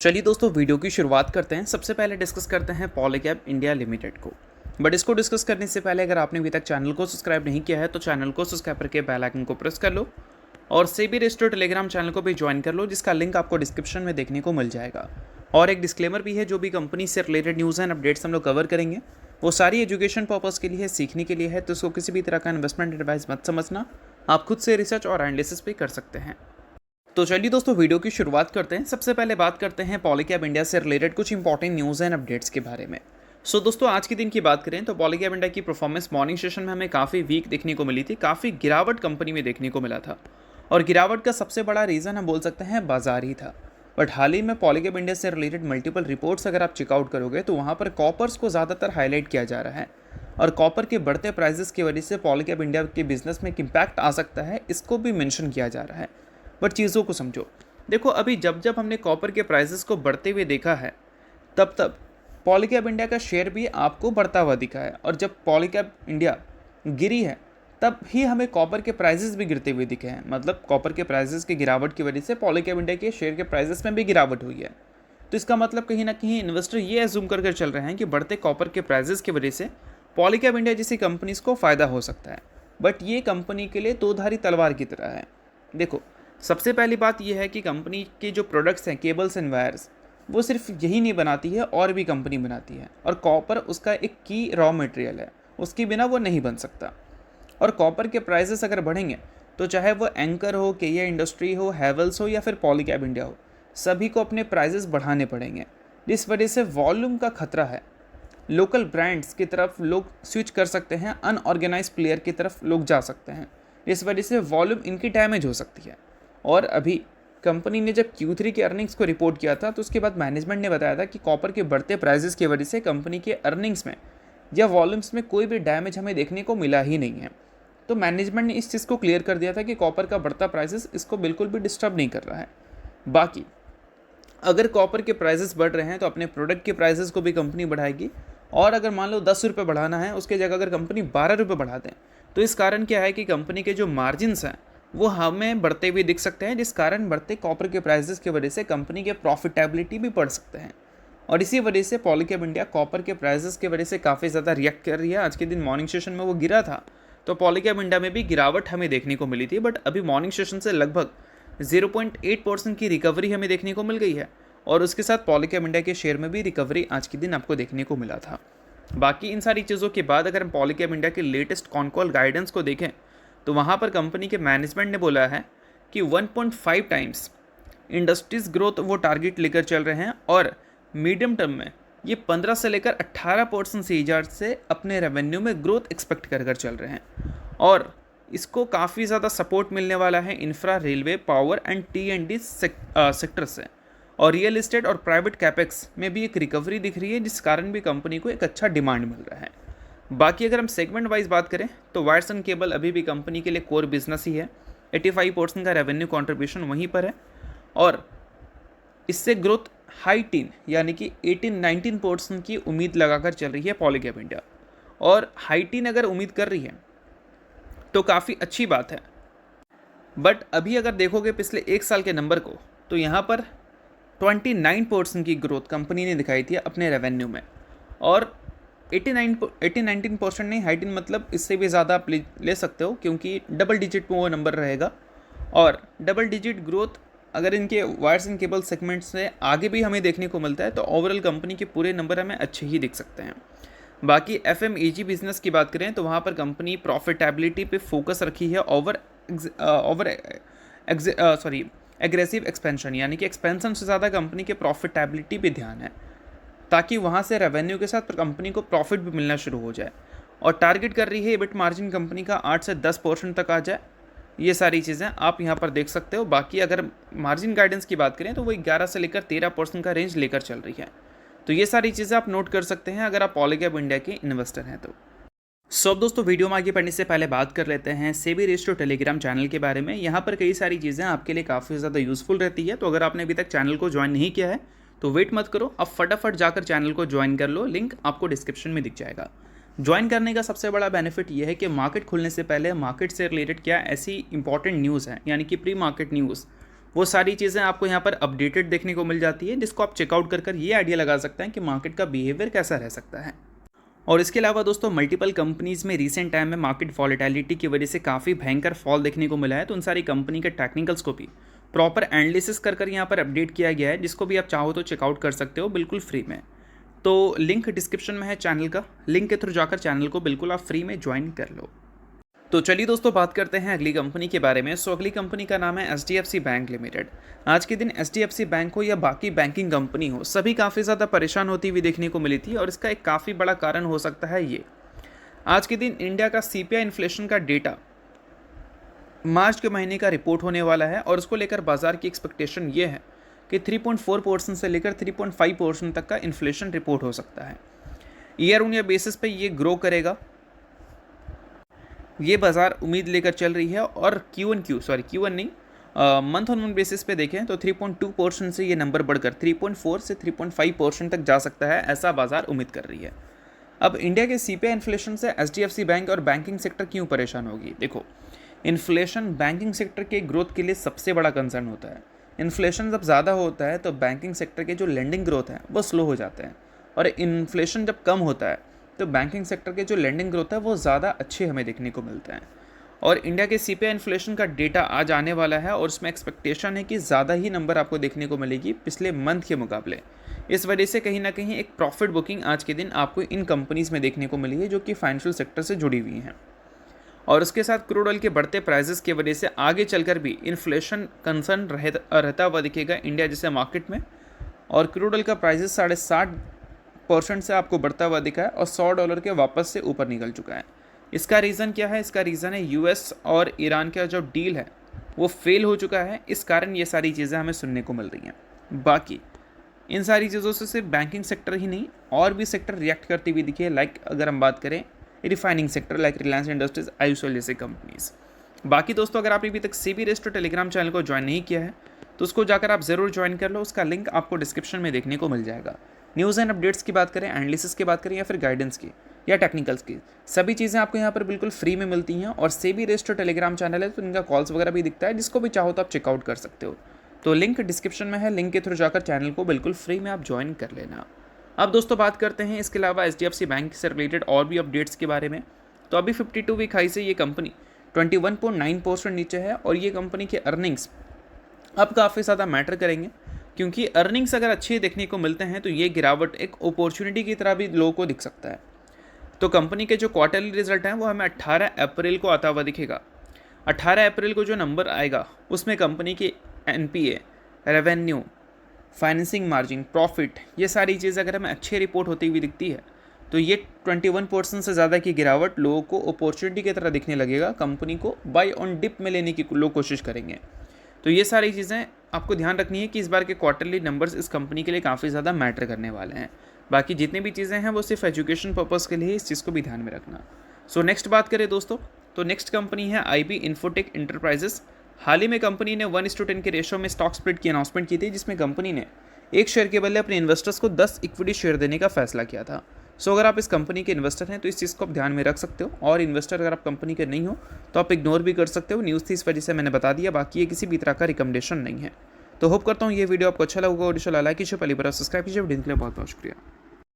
चलिए दोस्तों वीडियो की शुरुआत करते हैं। सबसे पहले डिस्कस करते हैं पॉलीकैब इंडिया लिमिटेड को। बट इसको डिस्कस करने से पहले अगर आपने अभी तक चैनल को सब्सक्राइब नहीं किया है तो चैनल को सब्सक्राइब करके बेल आइकन को प्रेस कर लो और सेबी रजिस्टर्ड टेलीग्राम चैनल को भी ज्वाइन कर लो, जिसका लिंक आपको डिस्क्रिप्शन में देखने को मिल जाएगा। और एक डिस्क्लेमर भी है, जो भी कंपनी से रिलेटेड न्यूज़ एंड अपडेट्स हम लोग कवर करेंगे वो सारी एजुकेशन पर्पज़ के लिए है, सीखने के लिए है, तो इसको किसी भी तरह का इन्वेस्टमेंट एडवाइस मत समझना। आप खुद से रिसर्च और एनालिसिस भी कर सकते हैं। तो चलिए दोस्तों वीडियो की शुरुआत करते हैं। सबसे पहले बात करते हैं पॉलीकैब इंडिया से रिलेटेड कुछ इंपॉर्टेंट न्यूज़ एंड अपडेट्स के बारे में। दोस्तों आज के दिन की बात करें तो पॉलीकैब इंडिया की परफॉर्मेंस मॉर्निंग सेशन में हमें काफ़ी वीक देखने को मिली थी, काफ़ी गिरावट कंपनी में देखने को मिला था। और गिरावट का सबसे बड़ा रीज़न हम बोल सकते हैं बाजार ही था। बट हाल ही में पॉलीकैब इंडिया से रिलेटेड मल्टीपल रिपोर्ट्स अगर आप चेकआउट करोगे तो वहाँ पर कॉपर्स को ज़्यादातर हाईलाइट किया जा रहा है और कॉपर के बढ़ते प्राइसेस की वजह से पॉलीकैब इंडिया के बिजनेस में एक इम्पैक्ट आ सकता है, इसको भी मेंशन किया जा रहा है। बट चीज़ों को समझो, देखो अभी जब जब हमने कॉपर के प्राइसेस को बढ़ते हुए देखा है तब तब पॉलीकैब इंडिया का शेयर भी आपको बढ़ता हुआ दिखा है, और जब पॉलीकैब इंडिया गिरी है तब ही हमें कॉपर के प्राइसेस भी गिरते हुए दिखे हैं। मतलब कॉपर के प्राइसेस की गिरावट की वजह से पॉलीकैब इंडिया के शेयर के प्राइसेस में भी गिरावट हुई है। तो इसका मतलब कहीं ना कहीं इन्वेस्टर ये एज्यूम कर चल रहे हैं कि बढ़ते कॉपर के प्राइसेस की वजह से पॉलीकैब इंडिया जैसी कंपनीज को फ़ायदा हो सकता है। बट ये कंपनी के लिए दो धारी तलवार की तरह है। देखो, सबसे पहली बात यह है कि कंपनी के जो प्रोडक्ट्स हैं, केबल्स एंड वायर्स, वो सिर्फ यही नहीं बनाती है, और भी कंपनी बनाती है, और कॉपर उसका एक की रॉ मटेरियल है, उसके बिना वो नहीं बन सकता। और कॉपर के प्राइसेस अगर बढ़ेंगे तो चाहे वो एंकर हो, केया इंडस्ट्री हो, हैवेल्स हो या फिर पॉलीकैब इंडिया हो, सभी को अपने प्राइसेस बढ़ाने पड़ेंगे, जिस वजह से वॉल्यूम का खतरा है। लोकल ब्रांड्स की तरफ लोग स्विच कर सकते हैं, अनऑर्गेनाइज प्लेयर की तरफ लोग जा सकते हैं, इस वजह से वॉल्यूम इनकी डैमेज हो सकती है। और अभी कंपनी ने जब Q3 के अर्निंग्स को रिपोर्ट किया था तो उसके बाद मैनेजमेंट ने बताया था कि कॉपर के बढ़ते प्राइसेस की वजह से कंपनी के अर्निंग्स में या वॉल्यूम्स में कोई भी डैमेज हमें देखने को मिला ही नहीं है। तो मैनेजमेंट ने इस चीज़ को क्लियर कर दिया था कि कॉपर का बढ़ता प्राइसेस इसको बिल्कुल भी डिस्टर्ब नहीं कर रहा है। बाकी अगर कॉपर के प्राइसेस बढ़ रहे हैं तो अपने प्रोडक्ट के प्राइसेस को भी कंपनी बढ़ाएगी, और अगर मान लो 10 रुपये बढ़ाना है उसके जगह अगर कंपनी 12 रुपये बढ़ा दें तो इस कारण क्या है कि कंपनी के जो मार्जिन्स हैं वो हमें बढ़ते हुए दिख सकते हैं, जिस कारण बढ़ते कॉपर के प्राइसेस की वजह से कंपनी के प्रॉफिटेबिलिटी भी बढ़ सकते हैं। और इसी वजह से पॉलीकैब इंडिया कॉपर के प्राइसेस की वजह से काफ़ी ज़्यादा रिएक्ट कर रही है। आज के दिन मॉर्निंग सेशन में वो गिरा था तो पॉलीकैब इंडिया में भी गिरावट हमें देखने को मिली थी, बट अभी मॉर्निंग सेशन से लगभग 0.8% की रिकवरी हमें देखने को मिल गई है, और उसके साथ पॉलीकैब इंडिया के शेयर में भी रिकवरी आज के दिन आपको देखने को मिला था। बाकी इन सारी चीज़ों के बाद अगर हम पॉलीकैब इंडिया के लेटेस्ट कॉनकॉल गाइडेंस को देखें तो वहाँ पर कंपनी के मैनेजमेंट ने बोला है कि 1.5 टाइम्स इंडस्ट्रीज ग्रोथ वो टारगेट लेकर चल रहे हैं, और मीडियम टर्म में ये 15 से लेकर 18% सीएजीआर से अपने रेवेन्यू में ग्रोथ एक्सपेक्ट कर चल रहे हैं। और इसको काफ़ी ज़्यादा सपोर्ट मिलने वाला है infra, railway, power and T&D sector से, और रियल इस्टेट और प्राइवेट कैपेक्स में भी एक रिकवरी दिख रही है, जिस कारण भी कंपनी को एक अच्छा डिमांड मिल रहा है। बाकी अगर हम सेगमेंट वाइज बात करें तो वायर्स एंड केबल अभी भी कंपनी के लिए कोर बिजनेस ही है। 85% का रेवेन्यू कंट्रीब्यूशन वहीं पर है, और इससे ग्रोथ हाई टीन यानी कि 18-19% की उम्मीद लगाकर चल रही है पॉलीकैब इंडिया। और हाई टीन अगर उम्मीद कर रही है तो काफ़ी अच्छी बात है। बट अभी अगर देखोगे पिछले एक साल के नंबर को तो यहाँ पर 29% की ग्रोथ कंपनी ने दिखाई थी अपने रेवेन्यू में, और 18-19% नहीं, हाई टीन मतलब इससे भी ज़्यादा आप ले सकते हो, क्योंकि डबल डिजिट में वो नंबर रहेगा। और डबल डिजिट ग्रोथ अगर इनके वायर्स एंड केबल सेगमेंट से आगे भी हमें देखने को मिलता है तो ओवरऑल कंपनी के पूरे नंबर हमें अच्छे ही दिख सकते हैं। बाकी FMEG बिजनेस की बात करें तो वहाँ पर कंपनी प्रॉफिटेबिलिटी पे फोकस रखी है, एग्रेसिव एक्सपेंशन, यानी कि एक्सपेंशन से ज़्यादा कंपनी के प्रॉफिटेबिलिटी पे ध्यान है, ताकि वहाँ से रेवेन्यू के साथ कंपनी को प्रॉफिट भी मिलना शुरू हो जाए। और टारगेट कर रही है EBIT मार्जिन कंपनी का 8 से 10% तक आ जाए। ये सारी चीज़ें आप यहाँ पर देख सकते हो। बाकी अगर मार्जिन गाइडेंस की बात करें तो वो 11 से लेकर 13% का रेंज लेकर चल रही है। तो ये सारी चीज़ें आप नोट कर सकते हैं अगर आप पॉलीकैब इंडिया के इन्वेस्टर हैं तो। दोस्तों वीडियो में आगे बढ़ने से पहले बात कर लेते हैं सेबी रजिस्टर्ड टेलीग्राम चैनल के बारे में। यहाँ पर कई सारी चीज़ें आपके लिए काफ़ी ज़्यादा यूज़फुल रहती है, तो अगर आपने अभी तक चैनल को ज्वाइन नहीं किया है तो वेट मत करो, अब फटाफट जाकर चैनल को ज्वाइन कर लो, लिंक आपको डिस्क्रिप्शन में दिख जाएगा। ज्वाइन करने का सबसे बड़ा बेनिफिट ये है कि मार्केट खुलने से पहले मार्केट से रिलेटेड क्या ऐसी इंपॉर्टेंट न्यूज़ है, यानी कि प्री मार्केट न्यूज़, वो सारी चीज़ें आपको यहाँ पर अपडेटेड देखने को मिल जाती है, जिसको आप चेकआउट कर ये आइडिया लगा सकते हैं कि मार्केट का बिहेवियर कैसा रह सकता है। और इसके अलावा दोस्तों मल्टीपल कंपनीज़ में रिसेंट टाइम में मार्केट वॉलेटिलिटी की वजह से काफ़ी भयंकर फॉल देखने को मिला है, तो उन सारी कंपनी के टेक्निकल्स को भी प्रॉपर एनालिसिस कर यहाँ पर अपडेट किया गया है, जिसको भी आप चाहो तो चेकआउट कर सकते हो बिल्कुल फ्री में। तो लिंक डिस्क्रिप्शन में है चैनल का, लिंक के थ्रू जाकर चैनल को बिल्कुल आप फ्री में ज्वाइन कर लो। तो चलिए दोस्तों बात करते हैं अगली कंपनी के बारे में। सो अगली कंपनी का नाम है HDFC बैंक लिमिटेड। आज के दिन HDFC बैंक हो या बाकी बैंकिंग कंपनी हो, सभी काफ़ी ज़्यादा परेशान होती हुई देखने को मिली थी, और इसका एक काफ़ी बड़ा कारण हो सकता है ये। आज के दिन इंडिया का CPI इन्फ्लेशन का डेटा मार्च के महीने का रिपोर्ट होने वाला है, और उसको लेकर बाजार की एक्सपेक्टेशन ये है कि 3.4% से लेकर 3.5% तक का इन्फ्लेशन रिपोर्ट हो सकता है। ईयर ऑन ईयर बेसिस पे ये ग्रो करेगा, ये बाजार उम्मीद लेकर चल रही है। और Q1 नहीं, मंथ ऑन मंथ बेसिस पे देखें तो 3.2% से ये नंबर बढ़कर 3.4 से 3.5% तक जा सकता है, ऐसा बाजार उम्मीद कर रही है। अब इंडिया के CPI इन्फ्लेशन से HDFC बैंक और बैंकिंग सेक्टर क्यों परेशान होगी? देखो, इन्फ्लेशन बैंकिंग सेक्टर के ग्रोथ के लिए सबसे बड़ा कंसर्न होता है। इन्फ्लेशन जब ज़्यादा होता है तो बैंकिंग सेक्टर के जो लेंडिंग ग्रोथ है वो स्लो हो जाते हैं, और इन्फ्लेशन जब कम होता है तो बैंकिंग सेक्टर के जो लेंडिंग ग्रोथ है वो ज़्यादा अच्छे हमें देखने को मिलते हैं। और इंडिया के CPI इन्फ्लेशन का डेटा आज आने वाला है, और उसमें एक्सपेक्टेशन है कि ज़्यादा ही नंबर आपको देखने को मिलेगी पिछले मंथ के मुकाबले। इस वजह से कहीं ना कहीं एक प्रॉफिट बुकिंग आज के दिन आपको इन कंपनीज़ में देखने को मिली है, जो कि फाइनेंशियल सेक्टर से जुड़ी हुई हैं। और उसके साथ क्रूड ऑयल के बढ़ते प्राइसेस की वजह से आगे चलकर भी इन्फ्लेशन कंसर्न रहता हुआ दिखेगा इंडिया जैसे मार्केट में। और क्रूड ऑयल का प्राइसेस 60% से आपको बढ़ता हुआ दिखा है, और $100 के वापस से ऊपर निकल चुका है। इसका रीज़न क्या है? इसका रीज़न है US और ईरान का जो डील है वो फेल हो चुका है, इस कारण ये सारी चीज़ें हमें सुनने को मिल रही हैं। बाकी इन सारी चीज़ों से सिर्फ बैंकिंग सेक्टर ही नहीं, और भी सेक्टर रिएक्ट करती हुई दिखी है। लाइक अगर हम बात करें refining sector, like Reliance industries, IOCL जैसे कंपनीज। बाकी दोस्तों, अगर आपने अभी तक CB रेस्टो टेलीग्राम चैनल को ज्वाइन नहीं किया है तो उसको जाकर आप ज़रूर ज्वाइन कर लो, उसका लिंक आपको डिस्क्रिप्शन में देखने को मिल जाएगा। न्यूज़ एंड अपडेट्स की बात करें, एनालिसिस की बात करें, या फिर गाइडेंस की या टेक्निकल्स की, सभी चीज़ें आपको यहाँ पर बिल्कुल फ्री में मिलती हैं। और CB रेस्टो टेलीग्राम चैनल है तो इनका कॉल्स वगैरह भी दिखता है, जिसको भी चाहो तो आप चेकआउट कर सकते हो। तो लिंक डिस्क्रिप्शन में है, लिंक के थ्रू जाकर चैनल को बिल्कुल फ्री में आप ज्वाइन कर लेना। अब दोस्तों बात करते हैं इसके अलावा HDFC बैंक से रिलेटेड और भी अपडेट्स के बारे में। तो अभी 52 वीक हाई से ये कंपनी 21.9% नीचे है, और ये कंपनी के अर्निंग्स अब काफ़ी ज़्यादा मैटर करेंगे, क्योंकि अर्निंग्स अगर अच्छे देखने को मिलते हैं तो ये गिरावट एक अपॉर्चुनिटी की तरह भी लोगों को दिख सकता है। तो कंपनी के जो क्वार्टरली रिजल्ट हैं वो हमें 18 अप्रैल को आता हुआ दिखेगा। 18 अप्रैल को जो नंबर आएगा उसमें कंपनी की NPA, revenue, financing margin, profit, ये सारी चीज़ें अगर हमें अच्छी रिपोर्ट होती हुई दिखती है तो ये 21% से ज़्यादा की गिरावट लोगों को अपॉर्चुनिटी की तरह दिखने लगेगा। कंपनी को बाय ऑन डिप में लेने की लोग कोशिश करेंगे। तो ये सारी चीज़ें आपको ध्यान रखनी है कि इस बार के क्वार्टरली नंबर्स इस कंपनी के लिए काफ़ी ज़्यादा मैटर करने वाले हैं। बाकी जितनी भी चीज़ें हैं वो सिर्फ एजुकेशन पर्पज़ के लिए, इस चीज़ को भी ध्यान में रखना। सो नेक्स्ट बात करें दोस्तों, तो नेक्स्ट कंपनी है IB इन्फोटेक इंटरप्राइजेस। हाल ही में कंपनी ने 1:10 के रेशो में स्टॉक स्प्लिट की अनाउंसमेंट की थी, जिसमें कंपनी ने एक शेयर के बदले अपने इन्वेस्टर्स को 10 इक्विटी शेयर देने का फैसला किया था। सो अगर आप इस कंपनी के इन्वेस्टर हैं तो इस चीज़ को आप ध्यान में रख सकते हो, और इन्वेस्टर अगर आप कंपनी के नहीं हो तो आप इग्नोर भी कर सकते हो। न्यूज़ थी इस वजह से मैंने बता दिया, बाकी ये किसी भी तरह का रिकमेंडेशन नहीं है। तो होप करता हूँ ये वीडियो आपको अच्छा लगा, और लाइक कीजिए, पहली बार सब्सक्राइब कीजिए। वीडियो के लिए बहुत बहुत शुक्रिया।